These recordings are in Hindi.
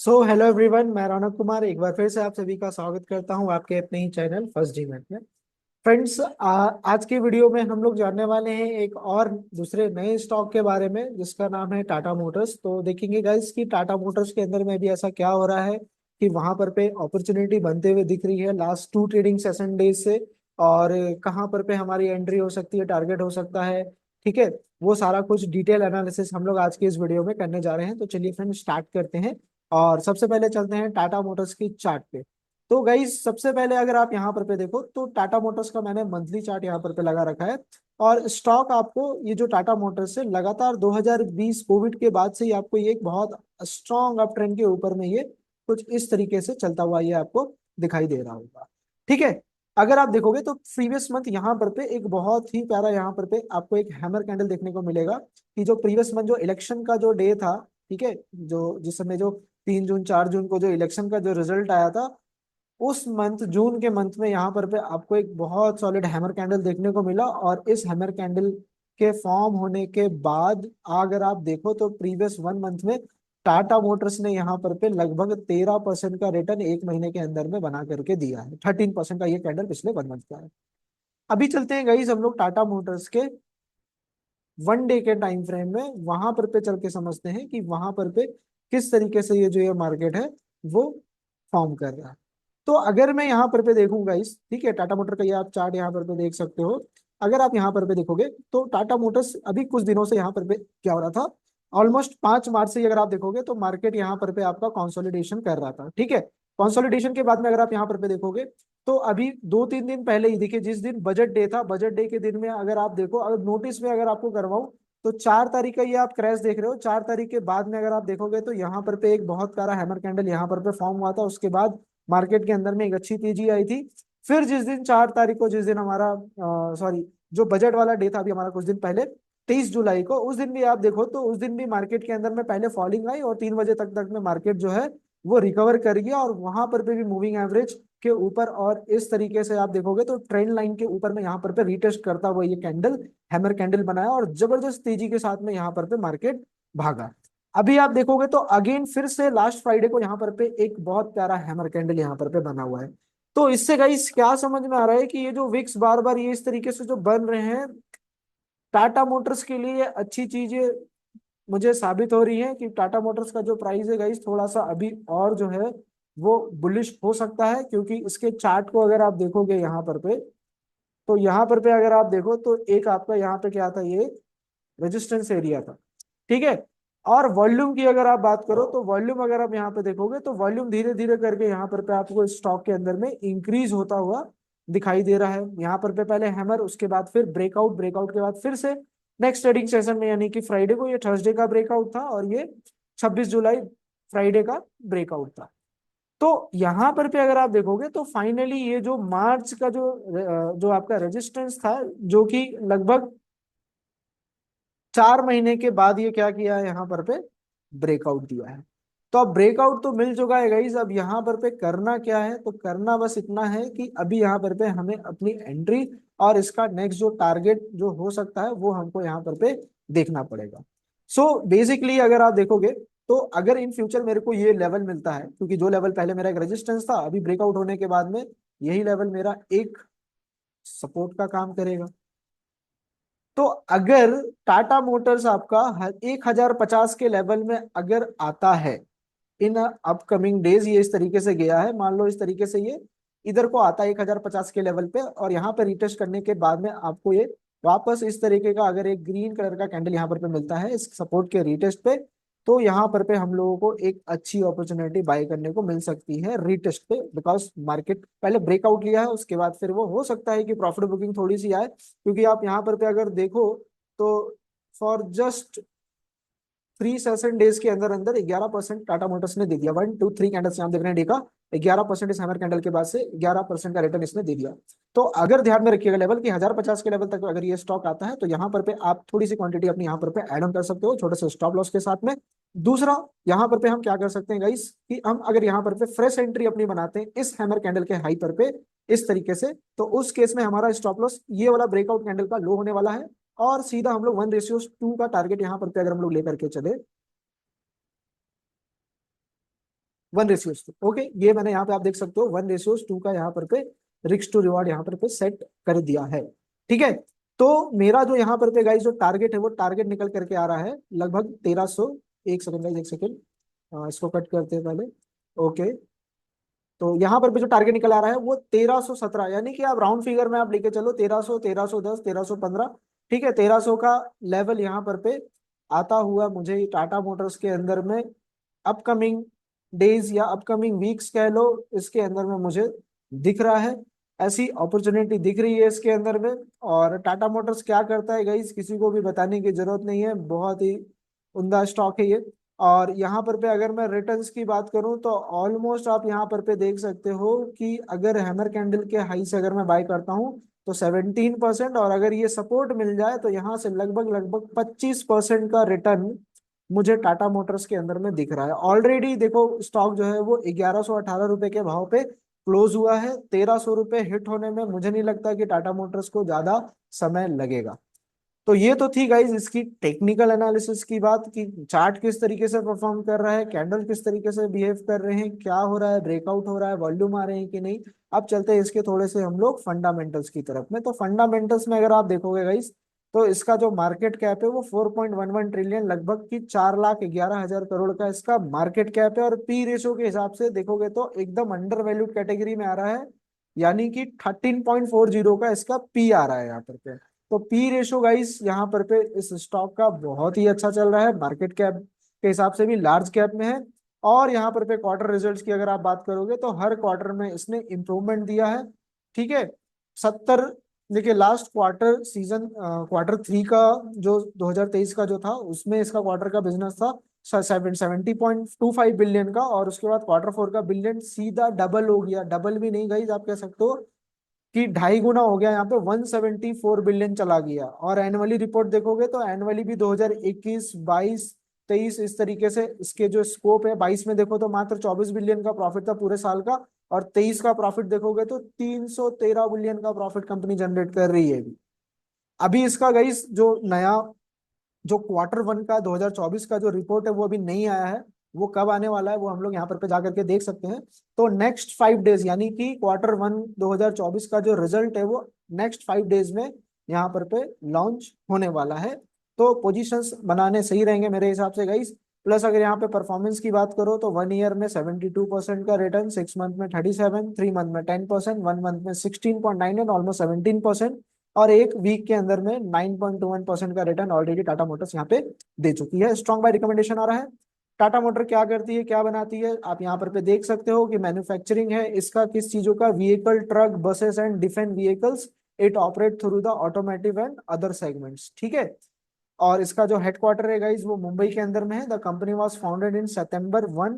हेलो एवरीवन, मैं रौनक कुमार एक बार फिर से आप सभी का स्वागत करता हूं आपके अपने ही चैनल फर्स्ट डीमैट में। फ्रेंड्स, आज के वीडियो में हम लोग जानने वाले हैं एक और दूसरे नए स्टॉक के बारे में जिसका नाम है टाटा मोटर्स। तो देखेंगे गाइस कि टाटा मोटर्स के अंदर में भी ऐसा क्या हो रहा है कि वहां पर पे अपॉर्चुनिटी बनते हुए दिख रही है लास्ट 2 ट्रेडिंग सेशन डेज से। और कहाँ पर पे हमारी एंट्री हो सकती है, टारगेट हो सकता है। ठीक है, वो सारा कुछ डिटेल एनालिसिस हम लोग आज के इस वीडियो में करने जा रहे हैं। तो चलिए फ्रेंड्स स्टार्ट करते हैं। और सबसे पहले चलते हैं टाटा मोटर्स की चार्ट पे। तो गाइस सबसे पहले अगर आप यहाँ पर पे देखो तो टाटा मोटर्स का मैंने मंथली चार्ट यहाँ पर पे लगा रखा है। और स्टॉक आपको ये जो टाटा मोटर्स है लगातार 2020 कोविड के बाद से ही आपको ये एक बहुत स्ट्रॉन्ग अप ट्रेंड के ऊपर में ये कुछ इस तरीके से चलता हुआ ये आपको दिखाई दे रहा होगा। ठीक है, अगर आप देखोगे तो प्रीवियस मंथ यहाँ पर पे एक बहुत ही प्यारा यहाँ पर पे आपको एक हैमर कैंडल देखने को मिलेगा कि जो प्रीवियस मंथ जो इलेक्शन का जो डे था, ठीक है, जो जिस समय जो 3 जून 4 जून को जो इलेक्शन का जो रिजल्ट आया था, उस मंथ जून के मंथ में यहाँ पर पे आपको एक बहुत सॉलिड हैमर कैंडल देखने को मिला। और इस हैमर कैंडल के फॉर्म होने के बाद अगर आप देखो तो प्रीवियस 1 मंथ में टाटा मोटर्स ने यहाँ पर पे लगभग 13% का रिटर्न एक महीने के अंदर में बना करके दिया है। 13% का ये कैंडल पिछले 1 मंथ का है। अभी चलते हैं गाइस हम लोग टाटा मोटर्स के 1 डे के टाइम फ्रेम में वहां पर पे चल के समझते हैं कि वहां पर पे किस तरीके से ये जो ये मार्केट है वो फॉर्म कर रहा है। तो अगर मैं यहाँ पर पे देखूंगा इस, ठीक है, टाटा मोटर का ये आप चार्ट यहाँ पर पे देख सकते हो। अगर आप यहाँ पर पे देखोगे तो टाटा मोटर्स अभी कुछ दिनों से यहाँ पर पे क्या हो रहा था, ऑलमोस्ट 5 मार्च से अगर आप देखोगे तो मार्केट यहाँ पर पे आपका कंसोलिडेशन कर रहा था। ठीक है, कंसोलिडेशन के बाद में अगर आप यहाँ पर पे देखोगे तो अभी 2-3 दिन पहले ही देखिए, जिस दिन बजट डे था, बजट डे के दिन में अगर आप देखो, अगर नोटिस में अगर आपको करवाऊं तो 4 तारीख का ये आप क्रैश देख रहे हो। 4 तारीख के बाद में अगर आप देखोगे तो यहाँ पर पे एक बहुत प्यारा हैमर कैंडल यहाँ पर पे फॉर्म हुआ था। उसके बाद मार्केट के अंदर में एक अच्छी तेजी आई थी। फिर जिस दिन 4 तारीख को, जिस दिन हमारा सॉरी जो बजट वाला डे था अभी हमारा कुछ दिन पहले, 23 जुलाई को, उस दिन भी आप देखो तो उस दिन भी मार्केट के अंदर में पहले फॉलिंग आई और 3 बजे तक में मार्केट जो है वो रिकवर कर गया और वहां पर पे भी मूविंग एवरेज के ऊपर। और इस तरीके से आप देखोगे तो ट्रेंड लाइन के ऊपर में यहाँ पर पे रीटेस्ट करता हुआ ये कैंडल हैमर कैंडल बनाया और जबरदस्त तेजी के साथ में यहाँ पर पे मार्केट भागा। अभी आप देखोगे तो अगेन फिर से लास्ट फ्राइडे को यहाँ पर पे एक बहुत प्यारा हैमर कैंडल यहाँ पर पे बना हुआ है। तो इससे गाइस क्या समझ में आ रहा है कि ये जो विक्स बार बार ये इस तरीके से जो बन रहे हैं, टाटा मोटर्स के लिए अच्छी चीजें मुझे साबित हो रही है कि टाटा मोटर्स का जो प्राइस है गाइस थोड़ा सा अभी और जो है वो बुलिश हो सकता है। क्योंकि इसके चार्ट को अगर आप देखोगे यहाँ पर पे, तो यहाँ पर पे अगर आप देखो तो एक आपका यहाँ पे क्या था, ये रेजिस्टेंस एरिया था। ठीक है, और वॉल्यूम की अगर आप बात करो तो वॉल्यूम अगर आप यहाँ पे देखोगे तो वॉल्यूम धीरे धीरे करके यहाँ पर पे आपको स्टॉक के अंदर में इंक्रीज होता हुआ दिखाई दे रहा है। यहाँ पर पे पहले हैमर, उसके बाद फिर ब्रेकआउट, ब्रेकआउट के बाद फिर से नेक्स्ट ट्रेडिंग सेशन में यानी कि फ्राइडे को ये थर्सडे का ब्रेकआउट था और ये 26 जुलाई फ्राइडे का ब्रेकआउट था। तो यहाँ पर पे अगर आप देखोगे तो फाइनली ये जो मार्च का जो आपका रेजिस्टेंस था, जो कि लगभग 4 महीने के बाद ये क्या किया है, यहाँ पर पे ब्रेकआउट दिया है। तो अब ब्रेकआउट तो मिल चुका है गाइस, अब यहाँ पर पे करना क्या है, तो करना बस इतना है कि अभी यहाँ पर पे हमें अपनी एंट्री और इसका नेक्स्ट जो टारगेट जो हो सकता है वो हमको यहाँ पर पे देखना पड़ेगा। सो बेसिकली अगर आप देखोगे तो अगर इन फ्यूचर मेरे को ये लेवल मिलता है, क्योंकि जो लेवल पहले मेरा एक रेजिस्टेंस था, अभी ब्रेकआउट होने के बाद में यही लेवल मेरा एक सपोर्ट का काम करेगा। तो अगर टाटा मोटर्स आपका 1050 के लेवल में अगर आता है इन अपकमिंग डेज, ये इस तरीके से गया है, मान लो इस तरीके से ये इधर को आता है 1050 के लेवल पे और यहाँ पे रिटेस्ट करने के बाद में आपको ये वापस इस तरीके का अगर एक ग्रीन कलर का कैंडल यहाँ पर पे मिलता है इस सपोर्ट के रिटेस्ट पे, तो यहाँ पर पे हम लोगों को एक अच्छी अपॉर्चुनिटी बाय करने को मिल सकती है रिटेस्ट पे। बिकॉज मार्केट पहले ब्रेकआउट लिया है, उसके बाद फिर वो हो सकता है कि प्रॉफिट बुकिंग थोड़ी सी आए। क्योंकि आप यहाँ पर पे अगर देखो तो फॉर जस्ट 3 सेशन डेज के अंदर अंदर 11% टाटा मोटर्स ने दे दिया। 1 2 3 कैंडल्स यहाँ देख रहे हैं डे का, 11% इस हैमर कैंडल के बाद से 11% का रिटर्न इसने दे दिया। तो अगर ध्यान में रखिएगा लेवल कि 1050 के लेवल तक अगर ये स्टॉक आता है तो यहाँ पर पे आप थोड़ी सी क्वांटिटी अपनी यहाँ पर पे ऐड ऑन कर सकते हो छोटे से स्टॉप लॉस के साथ में। दूसरा, यहाँ पर पे हम क्या कर सकते हैं गाइस कि हम अगर यहाँ पर पे फ्रेश एंट्री अपनी बनाते हैं इस हैमर कैंडल के हाई पर पे इस तरीके से, तो उस केस में हमारा स्टॉप लॉस ये वाला ब्रेकआउट कैंडल का लो होने वाला है और सीधा हम लोग 1:2 का टारगेट यहाँ पर पे अगर हम लोग लेकर के चले 1:2। ओके, ये मैंने यहाँ पे आप देख सकते हो 1:2 का यहाँ पर पे रिस्क टू रिवॉर्ड यहाँ पर पे सेट कर दिया है। ठीक है, तो मेरा जो यहाँ पर पे गाइस जो टारगेट है वो टारगेट निकल करके आ रहा है लगभग 1300। एक सेकंड गाइस, एक सेकंड, इसको कट करते हैं पहले। ओके, तो यहाँ पर भी जो टारगेट निकल आ रहा है वो 1317, यानी कि आप राउंड फिगर में आप लेके चलो 1300, 1310, 1315। ठीक है, 1300 का लेवल यहाँ पर पे आता हुआ मुझे टाटा मोटर्स के अंदर में अपकमिंग डेज या अपकमिंग वीक्स कह लो, इसके अंदर में मुझे दिख रहा है। ऐसी अपॉर्चुनिटी दिख रही है इसके अंदर में। और टाटा मोटर्स क्या करता है गाइस, किसी को भी बताने की जरूरत नहीं है, बहुत ही उम्दा स्टॉक है ये। और यहाँ पर पे अगर मैं रिटर्न्स की बात करूं तो ऑलमोस्ट आप यहाँ पर पे देख सकते हो कि अगर हैमर कैंडल के हाई से अगर मैं बाय करता हूँ तो 17%, और अगर ये सपोर्ट मिल जाए तो यहाँ से लगभग लगभग 25% का रिटर्न मुझे टाटा मोटर्स के अंदर में दिख रहा है। ऑलरेडी देखो स्टॉक जो है वो 1118 रुपए के भाव पे क्लोज हुआ है। 1300 रुपए हिट होने में मुझे नहीं लगता कि टाटा मोटर्स को ज्यादा समय लगेगा। तो ये तो थी गाइज इसकी टेक्निकल एनालिसिस की बात, कि चार्ट किस तरीके से परफॉर्म कर रहा है, कैंडल किस तरीके से बिहेव कर रहे हैं, क्या हो रहा है, ब्रेकआउट हो रहा है, वॉल्यूम आ रहे हैं कि नहीं। अब चलते हैं इसके थोड़े से हम लोग फंडामेंटल्स की तरफ में। तो फंडामेंटल्स में अगर आप देखोगे गाइज तो इसका जो मार्केट कैप है वो 4.11 ट्रिलियन, लगभग की 4,11,000 करोड़ का इसका मार्केट कैप है। और पी रेशो के हिसाब से देखोगे तो एकदम अंडर वैल्यूड कैटेगरी में आ रहा है, यानी कि 13.40 का इसका पी आ रहा है यहाँ पर पे। तो पी रेशो गाइस यहाँ पर पे इस स्टॉक का बहुत ही अच्छा चल रहा है, मार्केट कैप के हिसाब से भी लार्ज कैप में है। और यहाँ पर पे क्वार्टर रिजल्ट्स की अगर आप बात करोगे तो हर क्वार्टर में इसने इम्प्रूवमेंट दिया है। ठीक है, 70, देखिए लास्ट क्वार्टर सीजन Q3 का जो 2023 का जो था उसमें इसका क्वार्टर का बिजनेस था 70.25 बिलियन का, और उसके बाद Q4 का बिलियन सीधा डबल हो गया, डबल भी नहीं गई आप कह सकते हो कि 2.5 गुना हो गया, यहाँ पे 174 बिलियन चला गया। और एनुअली रिपोर्ट देखोगे तो एनुअली भी 2021, 22, 23 इस तरीके से इसके जो स्कोप है, 22 में देखो तो मात्र 24 बिलियन का प्रॉफिट था पूरे साल का, और 23 का प्रॉफिट देखोगे तो 313 बिलियन का प्रॉफिट कंपनी जनरेट कर रही है। अभी इसका गाइस जो नया जो Q1 का 2024 का जो रिपोर्ट है वो अभी नहीं आया है, वो कब आने वाला है वो हम लोग यहाँ पर पे जाकर के देख सकते हैं। तो नेक्स्ट 5 डेज, यानी कि Q1 2024 का जो रिजल्ट है वो नेक्स्ट 5 डेज में यहाँ पर पे लॉन्च होने वाला है। तो पोजीशंस बनाने सही रहेंगे मेरे हिसाब से गाइस। प्लस अगर यहाँ पे परफॉर्मेंस की बात करो तो 1 ईयर में 72% का रिटर्न, 6 मंथ में 37, 3 मंथ में 10%, 1 मंथ में 16.9 एंड ऑलमोस्ट 17%, और एक वीक के अंदर में 9.21% का रिटर्न ऑलरेडी टाटा मोटर्स यहाँ पे दे चुकी है। स्ट्रॉन्ग बाय रिकमेंडेशन आ रहा है। टाटा मोटर क्या करती है, क्या बनाती है, आप यहाँ पर पे देख सकते हो कि मैन्युफैक्चरिंग है इसका किस चीजों का, vehicle, truck, buses and defence vehicles. It operate through the automotive and other segments. ठीक है, और इसका जो हेडक्वार्टर है गाइज वो मुंबई के अंदर में है। The company was founded in September 1,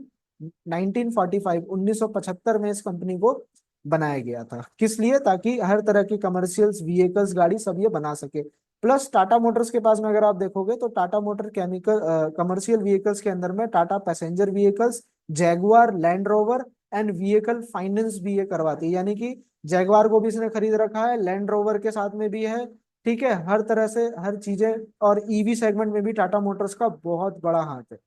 1945, 1975 में इस कंपनी को बनाया गया था। किस लिए, ताकि हर तरह की कमर्शियल्स, व्हीकल्स, गाड़ी सब ये बना सके। प्लस टाटा मोटर्स के पास में अगर आप देखोगे तो Tata motor chemical commercial vehicles के अंदर में Tata passenger vehicles, Jaguar, land rover and vehicle finance भी ये करवाती है, यानी कि जैगुआर को भी इसने खरीद रखा है, लैंड रोवर के साथ में भी है। ठीक है, हर तरह से हर चीजें, और ईवी सेगमेंट में भी टाटा मोटर्स का बहुत बड़ा हाथ है।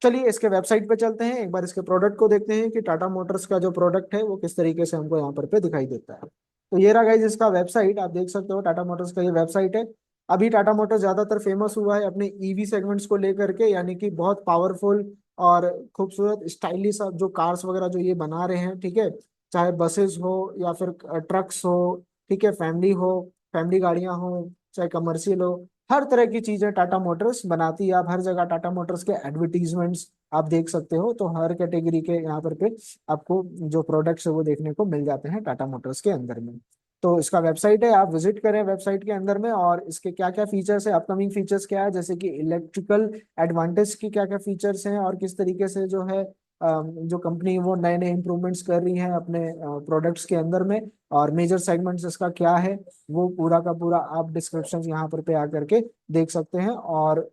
चलिए इसके वेबसाइट पे चलते हैं, एक बार इसके प्रोडक्ट को देखते हैं कि टाटा मोटर्स का जो प्रोडक्ट है वो किस तरीके से हमको यहाँ पर पे दिखाई देता है। तो ये रहा गाइज इसका वेबसाइट, आप देख सकते हो टाटा मोटर्स का ये वेबसाइट है। अभी टाटा मोटर्स ज्यादातर फेमस हुआ है अपने ईवी सेगमेंट्स को लेकर के, यानी कि बहुत पावरफुल और खूबसूरत स्टाइलिश जो कार्स वगैरह जो ये बना रहे हैं। ठीक है, चाहे बसेस हो या फिर ट्रक्स हो, ठीक है, फैमिली हो, फैमिली गाड़ियां हो, चाहे कमर्शियल हो, हर तरह की चीजें टाटा मोटर्स बनाती है। आप हर जगह टाटा मोटर्स के एडवर्टीजमेंट्स आप देख सकते हो, तो हर कैटेगरी के यहाँ पर पे आपको जो प्रोडक्ट्स है वो देखने को मिल जाते हैं टाटा मोटर्स के अंदर में। तो इसका वेबसाइट है, आप विजिट करें वेबसाइट के अंदर में, और इसके क्या क्या फीचर्स है, अपकमिंग फीचर्स क्या है, जैसे कि इलेक्ट्रिकल एडवांटेज की क्या क्या फीचर्स हैं, और किस तरीके से जो है जो कंपनी वो नए नए इंप्रूवमेंट्स कर रही है अपने प्रोडक्ट्स के अंदर में, और मेजर सेगमेंट्स इसका क्या है, वो पूरा का पूरा आप डिस्क्रिप्शन यहाँ पर पे आकर के देख सकते हैं। और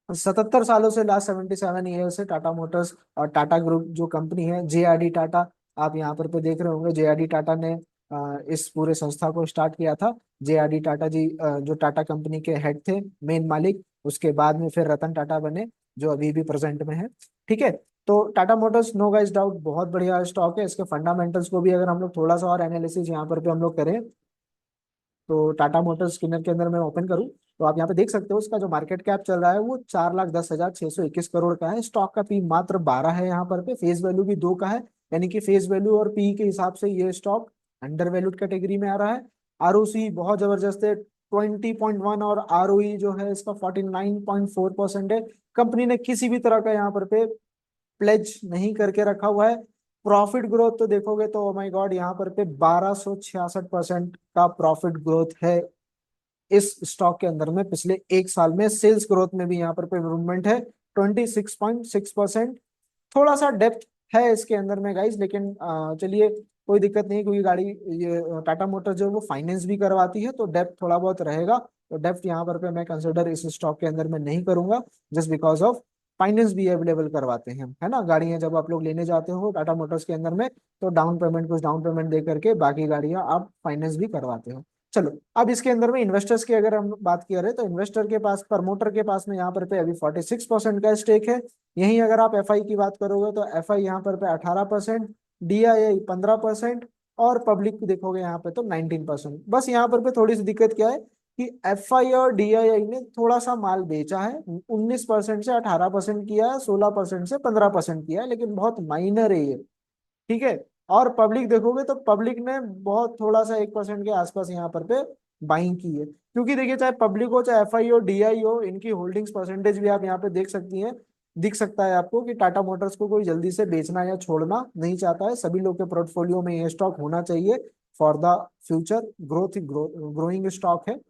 77 सालों से, लास्ट 77 ईयर से टाटा मोटर्स और टाटा ग्रुप जो कंपनी है, JRD टाटा, आप यहाँ पर पे देख रहे होंगे, JRD टाटा ने इस पूरे संस्था को स्टार्ट किया था। JRD टाटा जी जो टाटा कंपनी के हेड थे, मेन मालिक, उसके बाद में फिर रतन टाटा बने जो अभी भी प्रेजेंट में है। ठीक है, तो Tata Motors no guys doubt बहुत बढ़िया स्टॉक है। इसके फंडामेंटल्स को भी अगर हम लोग थोड़ा सा और एनालिसिस यहाँ पर पे हम लोग करें, तो टाटा मोटर्स स्किनर के अंदर मैं ओपन करूं तो आप यहाँ पे देख सकते हो इसका जो मार्केट कैप चल रहा है वो 4,10,621 करोड़ का है। स्टॉक का पी मात्र 12 है यहाँ पर पे, फेस वैल्यू भी 2 का है। यानी कि फेस वैल्यू और पी के हिसाब से ये स्टॉक अंडर वैल्यूड कैटेगरी में आ रहा है। आरओसी बहुत जबरदस्त है 20.1, और आरओई जो है इसका 49.4% है। कंपनी ने किसी भी तरह का यहाँ पर पे प्लेज नहीं करके रखा हुआ है। प्रॉफिट ग्रोथ तो देखोगे तो ओ माय गॉड यहाँ पर पे 1266% का प्रॉफिट ग्रोथ है इस स्टॉक के अंदर में पिछले एक साल में। सेल्स ग्रोथ में भी यहाँ पर इम्प्रूवमेंट है 26.6%। थोड़ा सा डेप्थ है इसके अंदर में गाइज, लेकिन चलिए कोई दिक्कत नहीं, क्योंकि गाड़ी ये टाटा मोटर जो है वो फाइनेंस भी करवाती है, तो डेप्थ थोड़ा बहुत रहेगा। तो डेप्थ यहाँ पर पे मैं कंसिडर इस स्टॉक के अंदर में नहीं करूंगा, जस्ट बिकॉज ऑफ फाइनेंस भी अवेलेबल करवाते हैं, है ना। गाड़ियां जब आप लोग लेने जाते हो टाटा मोटर्स के अंदर में, तो डाउन पेमेंट कुछ डाउन पेमेंट दे करके बाकी गाड़ियां आप फाइनेंस भी करवाते हो। चलो अब इसके अंदर में इन्वेस्टर्स की अगर हम बात करें, तो इन्वेस्टर के पास, प्रमोटर के पास में यहाँ पर पे अभी 46% का स्टेक है। यहीं अगर आप एफआई की बात करोगे तो एफआई यहाँ पर पे 18%, डीआईआई 15%, और पब्लिक देखोगे यहाँ पे तो 19%। बस यहाँ पर पे थोड़ी सी दिक्कत क्या है कि एफआई और डीआईआई ने थोड़ा सा माल बेचा है, 19% से 18% किया है, 16% से 15% किया है, लेकिन बहुत माइनर है ये, ठीक है। और पब्लिक देखोगे तो पब्लिक ने बहुत थोड़ा सा 1% के आसपास यहाँ पर पे बाइंग की है। क्योंकि देखिए चाहे पब्लिक हो चाहे एफआई हो डीआई हो, इनकी होल्डिंग्स परसेंटेज भी आप यहाँ पे देख सकती हैं। दिख सकता है आपको कि टाटा मोटर्स को कोई जल्दी से बेचना या छोड़ना नहीं चाहता है। सभी लोग के पोर्टफोलियो में ये स्टॉक होना चाहिए for the future growth, growing stock है,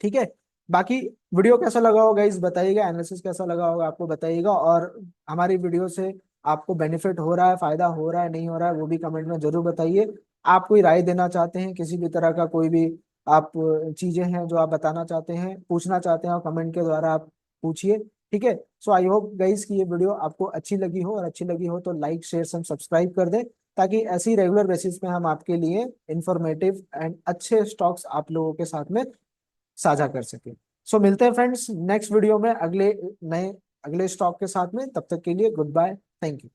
ठीक है। बाकी वीडियो कैसा लगा होगा इस बताइएगा, एनालिसिस कैसा लगा होगा आपको बताइएगा, और हमारी वीडियो से आपको बेनिफिट हो रहा है, फायदा हो रहा है, नहीं हो रहा है, वो भी कमेंट में जरूर बताइए। आप कोई राय देना चाहते हैं, किसी भी तरह का कोई भी आप चीजें हैं जो आप बताना चाहते हैं, पूछना चाहते हैं, और कमेंट के द्वारा आप पूछिए, ठीक है। सो आई होप गाइस कि ये वीडियो आपको अच्छी लगी हो, और अच्छी लगी हो तो लाइक शेयर सब्सक्राइब कर दें, ताकि ऐसी रेगुलर बेसिस पे हम आपके लिए इंफॉर्मेटिव एंड अच्छे स्टॉक्स आप लोगों के साथ में साझा कर सके। सो मिलते हैं फ्रेंड्स नेक्स्ट वीडियो में अगले नए अगले स्टॉक के साथ में। तब तक के लिए गुड बाय, थैंक यू।